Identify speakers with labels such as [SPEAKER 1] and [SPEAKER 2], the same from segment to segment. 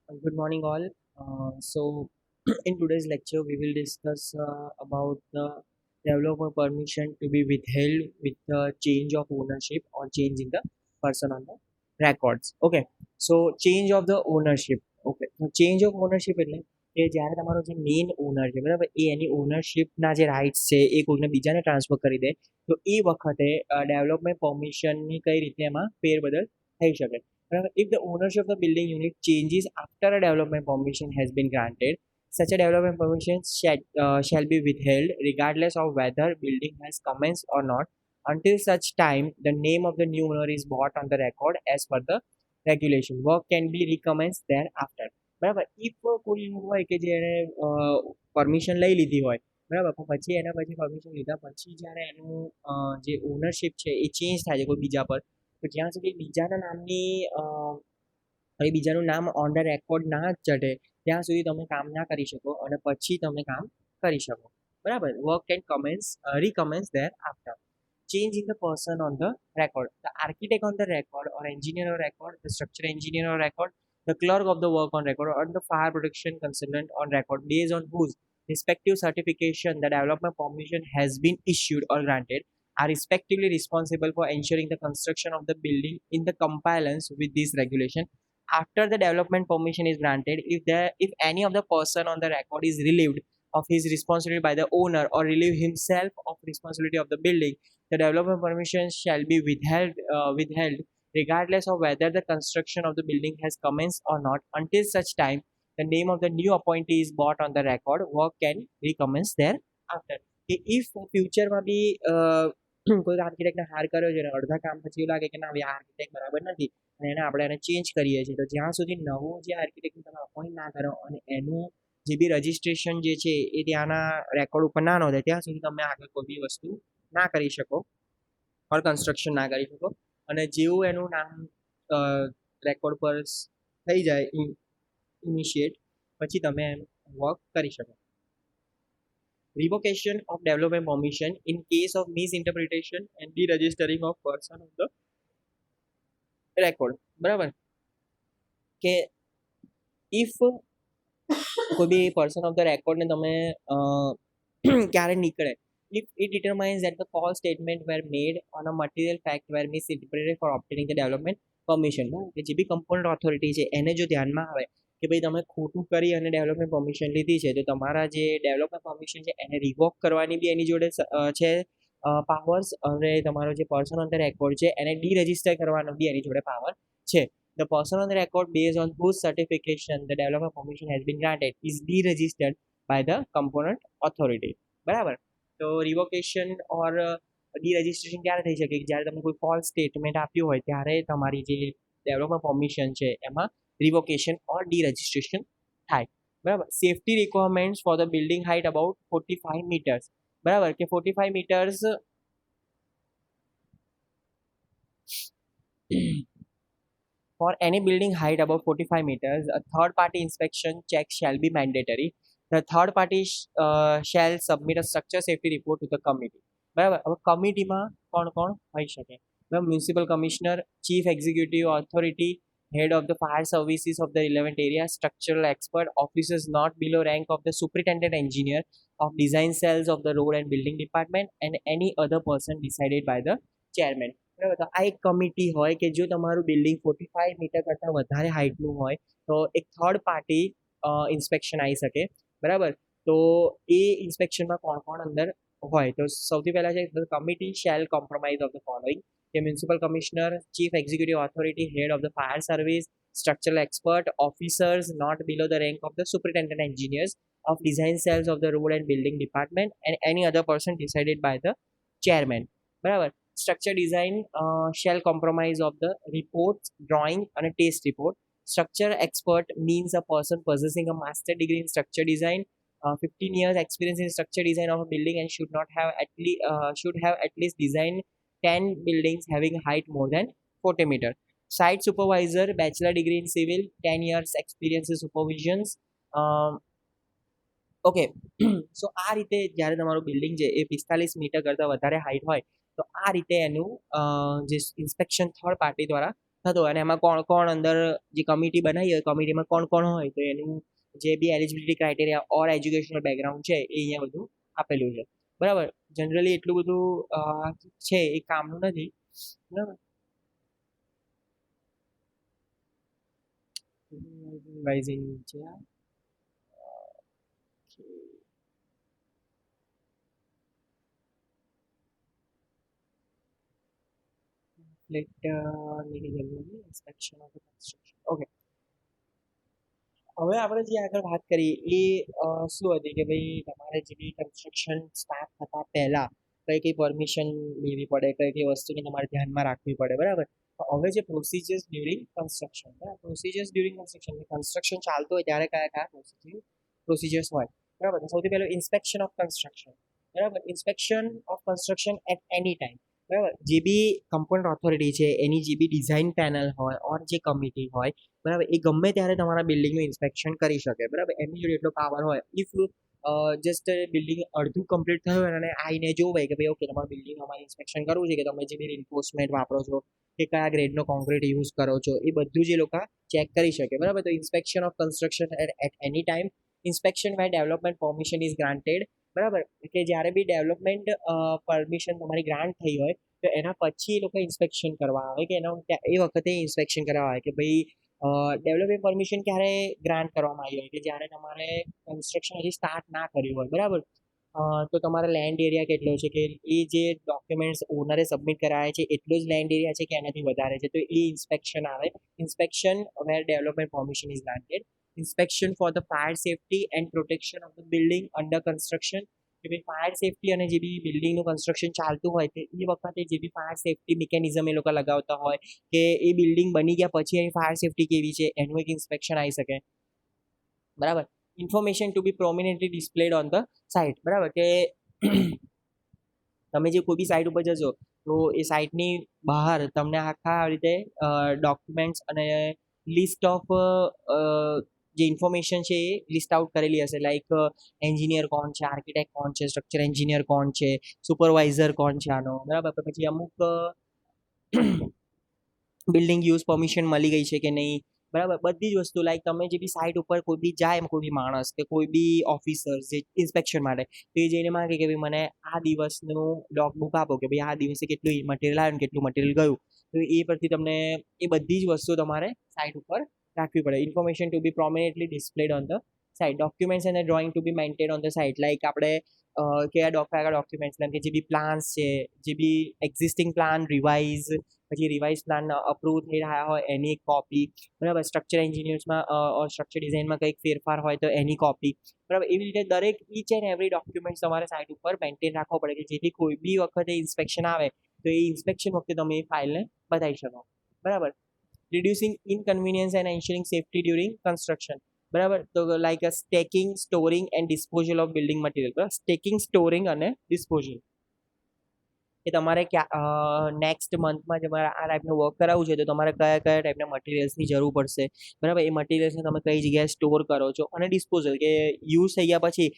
[SPEAKER 1] Good morning, all. In today's lecture, we will discuss about the developer permission to be withheld with the change of ownership or change in the person on the records. Okay, so change of the ownership. Okay, so change of ownership એટલે કે જ્યારે તમારો જે main honour છે બરાબર એ એની ઓનરશિપના જે rights છે એ કોઈને બીજાને ટ્રાન્સફર કરી દે તો એ વખતે ડેવલપમેન્ટ પરમિશનની કઈ રીતે એમાં ફેરબદલ થઈ શકે. If the ownership of the building unit changes after a development permission has been granted, such a development permission shall be withheld regardless of whether building has commenced or not until such time the name of the new owner is brought on the record as per the regulation. Work can be recommenced thereafter. બરાબર if કોઈ એવું હોય કે જેણે permission લઈ લીધી હોય બરાબર પણ પછી એના પછી પરમિશન લીધા પછી જ્યારે એનું જે ઓનરશિપ છે એ ચેન્જ થાય છે કોઈ બીજા પર તો જ્યાં સુધી બીજાના નામની અને બીજાનું નામ ઓન ધ રેકોર્ડ ના ચઢે ત્યાં સુધી તમે કામ ના કરી શકો અને પછી તમે કામ કરી શકો બરાબર work can commence recommence thereafter change in the person on the record. The architect on the record, or engineer on record, the structural engineer on record, the clerk of the work on record, or the fire protection consultant on record, based on whose respective certification the development permission has been issued or granted, are respectively responsible for ensuring the construction of the building in the compliance with this regulation. After the development permission is granted, if any of the person on the record is relieved of his responsibility by the owner or relieve himself of responsibility of the building, the development permission shall be withheld regardless of whether the construction of the building has commenced or not until such time the name of the new appointee is brought on the record. Work can recommence thereafter. If ફ્યુચરમાં બી કોઈ આર્કિટેક્ટને higher કર્યો છે અને અડધા કામ પછી એવું લાગે કે ના હવે આ આર્કિટેક્ટ બરાબર નથી અને એને આપણે એને ચેન્જ કરીએ છીએ તો જ્યાં સુધી નવો જે આર્કિટેક્ટને તમે અપોઇન્ટ ના કરો અને એનું જે બી રજિસ્ટ્રેશન જે છે એ ત્યાંના રેકોર્ડ ઉપર ના નોંધે ત્યાં સુધી તમે આગળ કોઈ બી વસ્તુ ના કરી શકો ઓર કન્સ્ટ્રક્શન ના કરી શકો અને જેવું એનું નામ રેકોર્ડ પર થઈ જાય ઇનિશિએટ પછી તમે એમ વર્ક કરી શકો. Revocation of development permission in case of misinterpretation and deregistering of person of the record. બરાબર કે ઇફ કોઈ બી પર્સન ઓફ ધ રેકોર્ડને તમે ક્યારે નીકળે if it determines that the false statement were made on a material fact were misinterpreted for obtaining the development permission કે જે બી component authority છે એને જો ધ્યાનમાં આવે કે ભાઈ તમે ખોટું કરી અને ડેવલપમેન્ટ પરમિશન લીધી છે તો તમારા જે ડેવલપમેન્ટ પરમિશન છે એને રિવોક કરવાની બી એની જોડે છે પાવર્સ અને તમારો જે પર્સન ઓન ધ રેકોર્ડ છે એને ડીરજિસ્ટર કરવાનો બી એની જોડે પાવર છે. The person on the record based on whose certification the development permission has been granted is deregistered by the component authority. બરાબર તો રિવોકેશન ઓર ડીરજિસ્ટ્રેશન ક્યારે થઈ શકે જ્યારે તમે કોઈ ફોલ્સ સ્ટેટમેન્ટ આપ્યું હોય ત્યારે તમારી જે ડેવલપમેન્ટ પરમિશન છે એમાં રિવોકેશન ઓર ડીરજિસ્ટ્રેશન થાય. બરાબર safety requirements for the building height about 45 metres બરાબર કે 45 metres For any building height above 45 meters, a third party inspection check shall be mandatory. The third party shall submit a structure safety report to the committee. બરાબર હવે કમિટીમાં કોણ કોણ હોઈ શકે બરાબર municipal commissioner chief executive authority head of the fire services of the relevant area, structural expert, officers not below rank of the superintendent engineer of design cells of the road and building department, and any other person decided by the chairman. બરાબર તો આ એક committee હોય કે જો તમારું building 45 metre કરતાં વધારે હાઇટનું હોય તો એક થર્ડ પાર્ટી ઇન્સ્પેક્શન આવી શકે બરાબર તો એ ઇન્સ્પેક્શનમાં કોણ કોણ અંદર હોય તો સૌથી પહેલાં છે the committee shall compromise of the following કે municipal commissioner chief executive authority head of the fire service structural expert officers not below the rank of the superintendent engineers of design cells of the road and building department and any other person decided by the chairman. બરાબર structure design shall compromise of the reports drawing and a taste report. Structure expert means a person possessing a master degree in structure design, 15 years experience in structure design of a building and should have at least designed 10 buildings having a height more than 40 meter. Site supervisor, bachelor degree in civil, 10 years experience in supervisions. Okay so આ રીતે જ્યારે તમારું building છે એ 45 metre કરતાં વધારે height હોય તો આ રીતે એનું જે ઇન્સ્પેક્શન થર્ડ પાર્ટી દ્વારા થતો હોય અને એમાં કોણ કોણ અંદર જે કમિટી બનાવી હોય કમિટીમાં કોણ કોણ હોય તો એનું જે બી એલિજિબિલિટી ક્રાઇટેરિયા ઓર એજ્યુકેશનલ બેકગ્રાઉન્ડ છે એ અહીંયા બધું આપેલું છે બરાબર જનરલી એટલું બધું છે એ કામનું નથી બરાબર વાઇઝિંગ છે ઇન્સ્પેક્શન ઓફ કન્સ્ટ્રક્શન ઓકે હવે આપણે જે આગળ વાત કરી એ શું હતી કે ભાઈ તમારે જે બી કન્સ્ટ્રક્શન સ્ટાર્ટ થતા પહેલા કઈ કઈ પરમિશન લેવી પડે કઈ કઈ વસ્તુને તમારે ધ્યાનમાં રાખવી પડે બરાબર હવે જે પ્રોસિજર્સ ડ્યુરિંગ કન્સ્ટ્રક્શન બરાબર પ્રોસિજર્સ ડ્યુરિંગ કન્સ્ટ્રક્શન ચાલતું હોય ત્યારે કયા કયા પ્રોસિજર્સ હોય બરાબર સૌથી પહેલું ઇન્સ્પેક્શન ઓફ કન્સ્ટ્રક્શન બરાબર inspection of construction at any time બરાબર જે બી કમ્પાઉન્ડ ઓથોરિટી છે એની જે બી ડિઝાઇન પેનલ હોય ઓર જે કમિટી હોય બરાબર એ ગમે ત્યારે તમારા બિલ્ડિંગનું ઇન્સ્પેક્શન કરી શકે બરાબર એમની જોડે એટલો પાવર હોય ઇફ જસ્ટ બિલ્ડિંગ અડધું કમ્પ્લીટ થયું હોય અને આઈને જોવે કે ભાઈ ઓકે તમારું બિલ્ડિંગ અમારે ઇન્સ્પેક્શન કરવું છે કે તમે જે બી રિન્ફોર્સમેન્ટ વાપરો છો કે કયા ગ્રેડનો કોન્ક્રીટ યુઝ કરો છો એ બધું જે લોકો ચેક કરી શકે બરાબર તો inspection of construction at any time inspection by development permission is granted બરાબર કે જ્યારે બી ડેવલપમેન્ટ પરમિશન તમારી ગ્રાન્ટ થઈ હોય તો એના પછી એ લોકો ઇન્સ્પેક્શન કરવા આવે કે એના એ વખતે ઇન્સ્પેક્શન કરવા આવે કે ભાઈ ડેવલપમેન્ટ પરમિશન ક્યારે ગ્રાન્ટ કરવામાં આવી હોય કે જ્યારે તમારે કન્સ્ટ્રક્શન હજી સ્ટાર્ટ ના કર્યું હોય બરાબર તો તમારા લેન્ડ એરિયા કેટલો છે કે એ જે ડોક્યુમેન્ટ્સ ઓનરે સબમિટ કરાયા છે એટલો જ લેન્ડ એરિયા છે કે એનાથી વધારે છે તો એ ઇન્સ્પેક્શન આવે inspection where development permission is granted inspection for the fire safety and protection of the building under construction કે ભાઈ ફાયર સેફટી અને જે બી બિલ્ડિંગનું કન્સ્ટ્રક્શન ચાલતું હોય તે એ વખતે જે બી ફાયર સેફટી મિકેનિઝમ એ લોકો લગાવતા હોય કે એ બિલ્ડિંગ બની ગયા પછી એની ફાયર સેફટી કેવી છે એનું એક ઇન્સ્પેક્શન આવી શકે બરાબર information to be prominently displayed on the site બરાબર કે તમે જે કોઈ બી સાઇટ ઉપર જશો તો એ સાઇટની બહાર તમને આખા રીતે ડોક્યુમેન્ટ્સ અને લિસ્ટ ઓફ જે ઇન્ફોર્મેશન છે એ લિસ્ટ આઉટ કરેલી હશે લાઈક એન્જિનિયર કોણ છે આર્કિટેક્ટ કોણ છે સ્ટ્રક્ચર એન્જિનિયર કોણ છે સુપરવાઇઝર કોણ છે આનો બરાબર પછી અમુક બિલ્ડિંગ યુઝ પરમિશન મળી ગઈ છે કે નહીં બરાબર બધી જ વસ્તુ લાઈક તમે જે બી સાઇટ ઉપર કોઈ બી જાય કોઈ બી માણસ કે કોઈ બી ઓફિસર જે ઇન્સ્પેક્શન માટે તો એ જઈને માંગે કે ભાઈ મને આ દિવસનું ડોકબુક આપો કે ભાઈ આ દિવસે કેટલું મટીરિયલ આવ્યું કેટલું મટીરિયલ ગયું તો એ પરથી તમને એ બધી જ વસ્તુ તમારે સાઇટ ઉપર રાખવી પડે information to be prominently displayed on the site documents અને drawing to be maintain on the site like આપણે કયા ડોક્યુમેન્ટ્સ જેમ કે જે બી પ્લાન્સ છે જે બી એક્ઝિસ્ટિંગ પ્લાન રિવાઇઝ પછી રિવાઇઝ પ્લાન અપ્રૂવ થઈ રહ્યા હોય એની એક કોપી બરાબર સ્ટ્રક્ચર એન્જિનિયર્સમાં સ્ટ્રક્ચર ડિઝાઇનમાં કંઈક ફેરફાર હોય તો એની કોપી બરાબર એવી રીતે દરેક ઈચ એન્ડ એવરી ડોક્યુમેન્ટ તમારે સાઇટ ઉપર મેન્ટેન રાખવો પડે કે જેથી કોઈ બી વખતે ઇન્સ્પેક્શન આવે તો એ ઇન્સ્પેક્શન વખતે તમે એ ફાઇલને બતાવી શકો બરાબર reducing inconvenience and ensuring safety during construction બરાબર તો like stacking storing and disposal of building material બરાબર સ્ટેકિંગ સ્ટોરિંગ અને ડિસ્પોઝલ કે તમારે નેક્સ્ટ મંથમાં તમારે આ ટાઈપનું વર્ક કરાવવું છે તો તમારે કયા કયા ટાઈપના મટીરિયલ્સની જરૂર પડશે બરાબર એ મટીરિયલ્સને તમે કઈ જગ્યાએ સ્ટોર કરો છો અને ડિસ્પોઝલ કે યુઝ થઈ ગયા પછી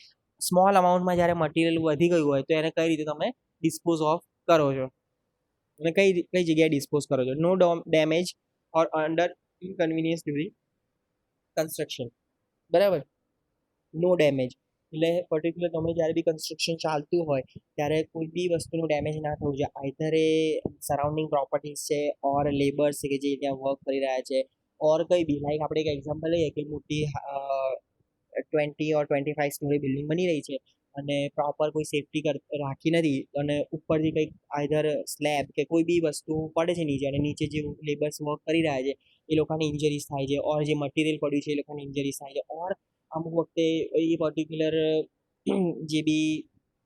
[SPEAKER 1] સ્મોલ અમાઉન્ટમાં જ્યારે મટીરિયલ વધી ગયું હોય તો એને કઈ રીતે તમે ડિસ્પોઝ ઓફ કરો છો અને કઈ કઈ જગ્યાએ ડિસ્પોઝ કરો છો નો ડેમેજ ઓર અંડર ઇનકન્વીનિયન્સ ડ્યુરિંગ કન્સ્ટ્રક્શન બરાબર નો ડેમેજ એટલે પર્ટિક્યુલર તમે જ્યારે બી કન્સ્ટ્રક્શન ચાલતું હોય ત્યારે કોઈ બી વસ્તુનું ડેમેજ ના થવું જોઈએ આઈધર એ સરાઉન્ડિંગ પ્રોપર્ટીઝ છે ઓર લેબર્સ છે કે જે ત્યાં વર્ક કરી રહ્યા છે ઓર કંઈ બી લાઈક આપણે એક એક્ઝામ્પલ લઈએ કે મોટી 20 ઓર 25 સ્ટોરી બિલ્ડિંગ બની રહી છે અને પ્રોપર કોઈ સેફટી રાખી નથી અને ઉપરથી કંઈક આઈધર સ્લેબ કે કોઈ બી વસ્તુ પડે છે નીચે અને નીચે જે લેબર્સ વર્ક કરી રહ્યા છે એ લોકોને ઇન્જરીઝ થાય છે ઓર જે મટીરિયલ પડ્યું છે એ લોકોને ઇન્જરીઝ થાય છે ઓર અમુક વખતે એ પર્ટિક્યુલર જે બી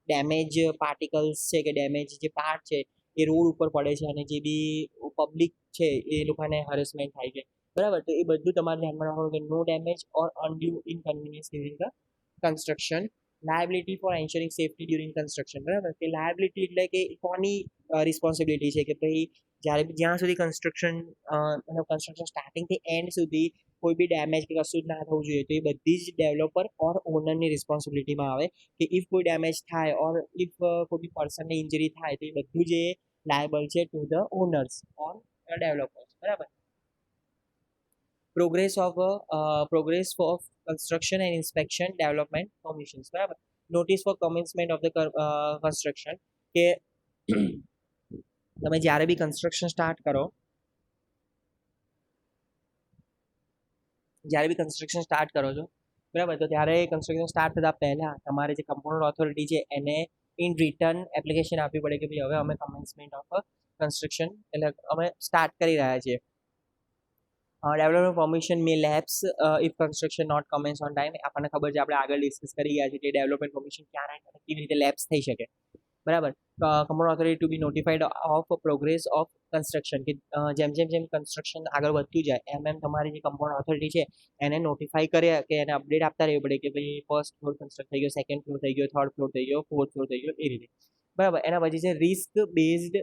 [SPEAKER 1] ડેમેજ પાર્ટિકલ્સ છે કે ડેમેજ જે પાર્ટ છે એ રોડ ઉપર પડે છે અને જે બી પબ્લિક છે એ લોકોને હરેસમેન્ટ થાય છે બરાબર તો એ બધું તમારે ધ્યાનમાં રાખવાનું કે no damage or undue inconvenience during the construction liability for ensuring safety during construction બરાબર કે લાયબિલિટી એટલે કે કોની રિસ્પોન્સિબિલિટી છે કે ભાઈ જ્યારે જ્યાં સુધી કન્સ્ટ્રક્શન કન્સ્ટ્રક્શન સ્ટાર્ટિંગથી એન્ડ સુધી કોઈ બી ડેમેજ કે કશું જ ના થવું જોઈએ તો એ બધી જ ડેવલપર ઓર ઓનરની રિસ્પોન્સિબિલિટીમાં આવે કે ઇફ કોઈ ડેમેજ થાય ઓર ઇફ કોઈ બી પર્સનને ઇન્જરી થાય તો એ બધું જે લાયબલ છે to the owners or developers બરાબર progress of construction and inspection development permissions, બરાબર. Notice for commencement of the construction, કે તમે જ્યારે બી કન્સ્ટ્રક્શન સ્ટાર્ટ કરો, છો, બરાબર, તો ત્યારે કન્સ્ટ્રક્શન સ્ટાર્ટ થતાં પહેલાં તમારે જે કમ્પાઉન્ડ ઓથોરિટી છે એને ઇન રિટર્ન એપ્લિકેશન આપવી પડે કે ભાઈ હવે અમે કમેન્સમેન્ટ ઓફ કન્સ્ટ્રક્શન એટલે અમે સ્ટાર્ટ કરી રહ્યા છીએ. Development permission may lapse if construction not commence on time. આપણને ખબર છે, આપણે આગળ ડિસ્કસ કરી ગયા છે કે ડેવલપમેન્ટ પરમિશન ક્યારે કેવી રીતે લેપ્સ થઈ શકે, બરાબર. Compound authority to be notified of progress of construction, કે જેમ કન્સ્ટ્રક્શન આગળ વધતું જાય એમ તમારી જે કમ્પાઉન્ડ ઓથોરિટી છે એને નોટિફાઈ કરે કે એને અપડેટ આપતા રહેવું પડે કે ભાઈ ફર્સ્ટ ફ્લોર કન્સ્ટ્રક્ટ થઈ ગયો, સેકન્ડ ફ્લોર થઈ ગયો, થર્ડ ફ્લોર થઈ ગયો, ફોર્થ ફ્લોર થઈ ગયો, એ રીતે, બરાબર. એના પછી છે risk based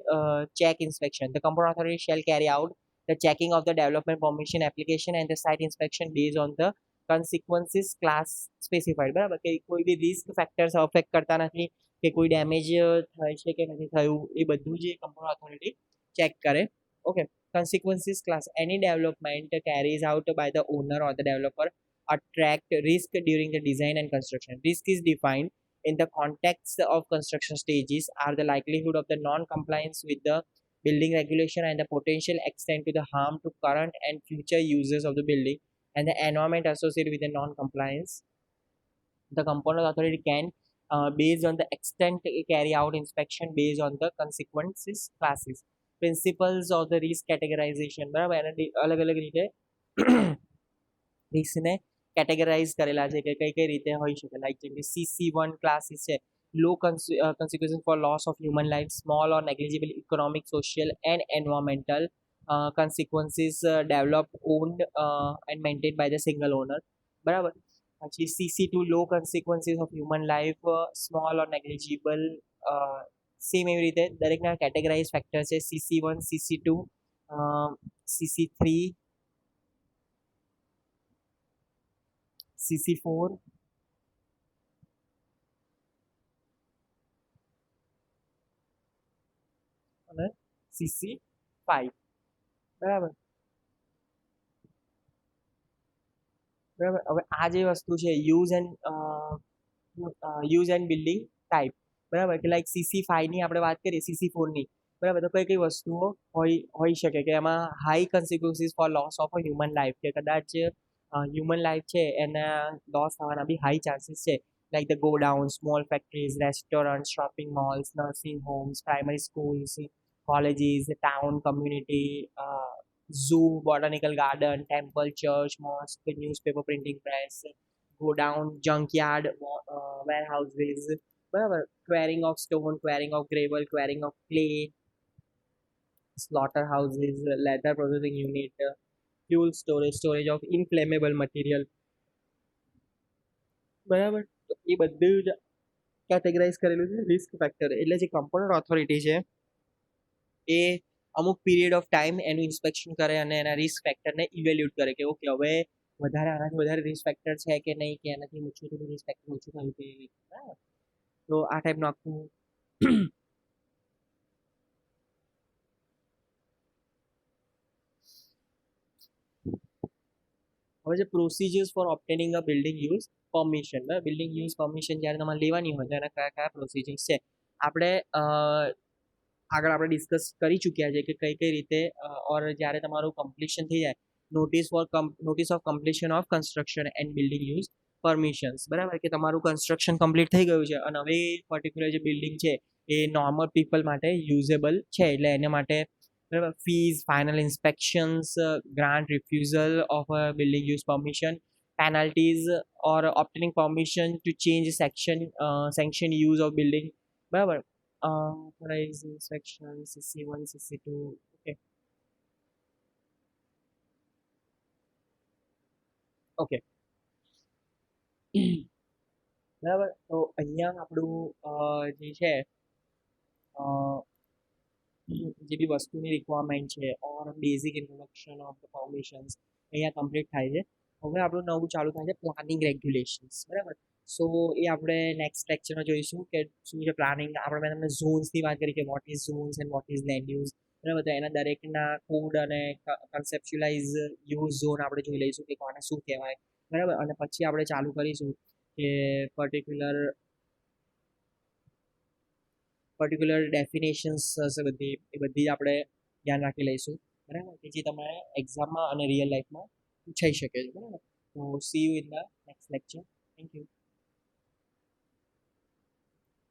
[SPEAKER 1] check inspection. The compound authority shall carry out the checking of the development permission application and the site inspection based on the consequences class specified, બરાબર, કે કોઈ બી રિસ્ક ફેક્ટર્સ અફેક્ટ કરતા નથી કે કોઈ ડેમેજ થાય છે કે નથી થયું, એ બધું જે કમ્પાઉન્ડ ઓથોરિટી ચેક કરે. Okay. consequences class, any development carries out by the owner or the developer attract risk during the design and construction. Risk is defined in the context of construction stages are the likelihood of the non-compliance with the building regulation and the potential extent to the harm to current and future users of the building and the environment associated with the non-compliance. The component authority can, based on the extent, carry out inspection based on the consequences classes. Principles of the risk categorization, બરાબર, એને અલગ અલગ રીતે રિસ્કને categorise કરેલા છે કે કઈ કઈ રીતે હોઈ શકે. લાઈક જેમ કે CC1 ક્લાસીસ છે, low consequences for loss of human life, small or negligible economic, social and environmental consequences developed, owned and maintained by the single owner, બરાબર. પછી CC2 low consequences of human life, small or negligible, same એવી રીતે દરેકના categorise factor છે. CC1, CC2, CC3, CC4 અને CC5, બરાબર. હવે આ જે વસ્તુ છે યુઝ એન્ડ બિલ્ડિંગ ટાઈપ, બરાબર, કે લાઈક CC5 ની આપણે વાત કરીએ, CC4 ની, બરાબર, તો કઈ કઈ વસ્તુઓ હોઈ શકે કે એમાં high consequences for loss of a human life, કે કદાચ હ્યુમન લાઈફ છે એના લોસ થવાના બી હાઈ ચાન્સીસ છે. Like the godown, small factories, restaurant, shopping malls, nursing homes, primary schools, colleges, town, community, zoo, botanical garden, temple, church, mosque, newspaper printing press, godown, junkyard, warehouses, બરાબર, quarrying of stone, quarrying of gravel, quarrying of clay, slaughter houses, leather processing unit, fuel storage of inflammable material, બરાબર. તો એ બધું જ categorise કરેલું છે risk factor. એટલે જે compound authority છે એ અમુક પીરિયડ ઓફ ટાઈમ એનું ઇન્સ્પેક્શન કરે અને એના રિસ્ક ફેક્ટરને ઇવેલ્યુએટ કરે કે ઓકે હવે આનાથી વધારે રિસ્ક ફેક્ટર છે કે નહીં, કે એનાથી ઓછું થયું, રિસ્ક ફેક્ટર ઓછું થયું કે, બરાબર. તો આ ટાઈપનું આખું હવે જે procedures for obtaining a building use permission, building use permission જ્યારે તમારે લેવાની હોય તો એના કયા કયા પ્રોસિજર્સ છે આપણે આગળ આપણે ડિસ્કસ કરી ચૂક્યા છે કે કઈ કઈ રીતે ઓર જ્યારે તમારું કમ્પ્લીશન થઈ જાય, notice of completion of construction and building use permissions, બરાબર, કે તમારું કન્સ્ટ્રક્શન કમ્પ્લીટ થઈ ગયું છે અને હવે પર્ટિક્યુલર જે બિલ્ડિંગ છે એ નોર્મલ પીપલ માટે યુઝેબલ છે, એટલે એના માટે બરાબર fees, final inspections, grant refusal of a building use permission, penalties or obtaining permission to change sanction use of building, બરાબર. Authorized inspection, CC1, CC2, okay. Okay, બરાબર. તો અહીંયા આપણું જે છે જે બી વસ્તુની રિક્વાયરમેન્ટ છે or basic introduction of the permissions અહીંયા કમ્પ્લીટ થાય છે. હવે આપણું નવું ચાલુ થાય છે પ્લાનિંગ રેગ્યુલેશન્સ, બરાબર. સો એ આપણે નેક્સ્ટ લેક્ચરમાં જોઈશું કે શું છે પ્લાનિંગ. આપણે મેં તમને ઝોન્સની વાત કરી કે what is zones and what is land use, બરાબર. તો એના દરેકના કોડ અને કન્સેપ્ચ્યુલાઇઝ યુઝ ઝોન આપણે જોઈ લઈશું કે કોને શું કહેવાય, બરાબર. અને પછી આપણે ચાલુ કરીશું કે પર્ટિક્યુલર પર્ટિક્યુલર ડેફિનેશન્સ હશે બધી, એ બધી આપણે ધ્યાન રાખી લઈશું, બરાબર, કે જે તમારે એક્ઝામમાં અને રિયલ લાઈફમાં પૂછાઈ શકે છે, બરાબર. તો C you in the next lecture. Thank you.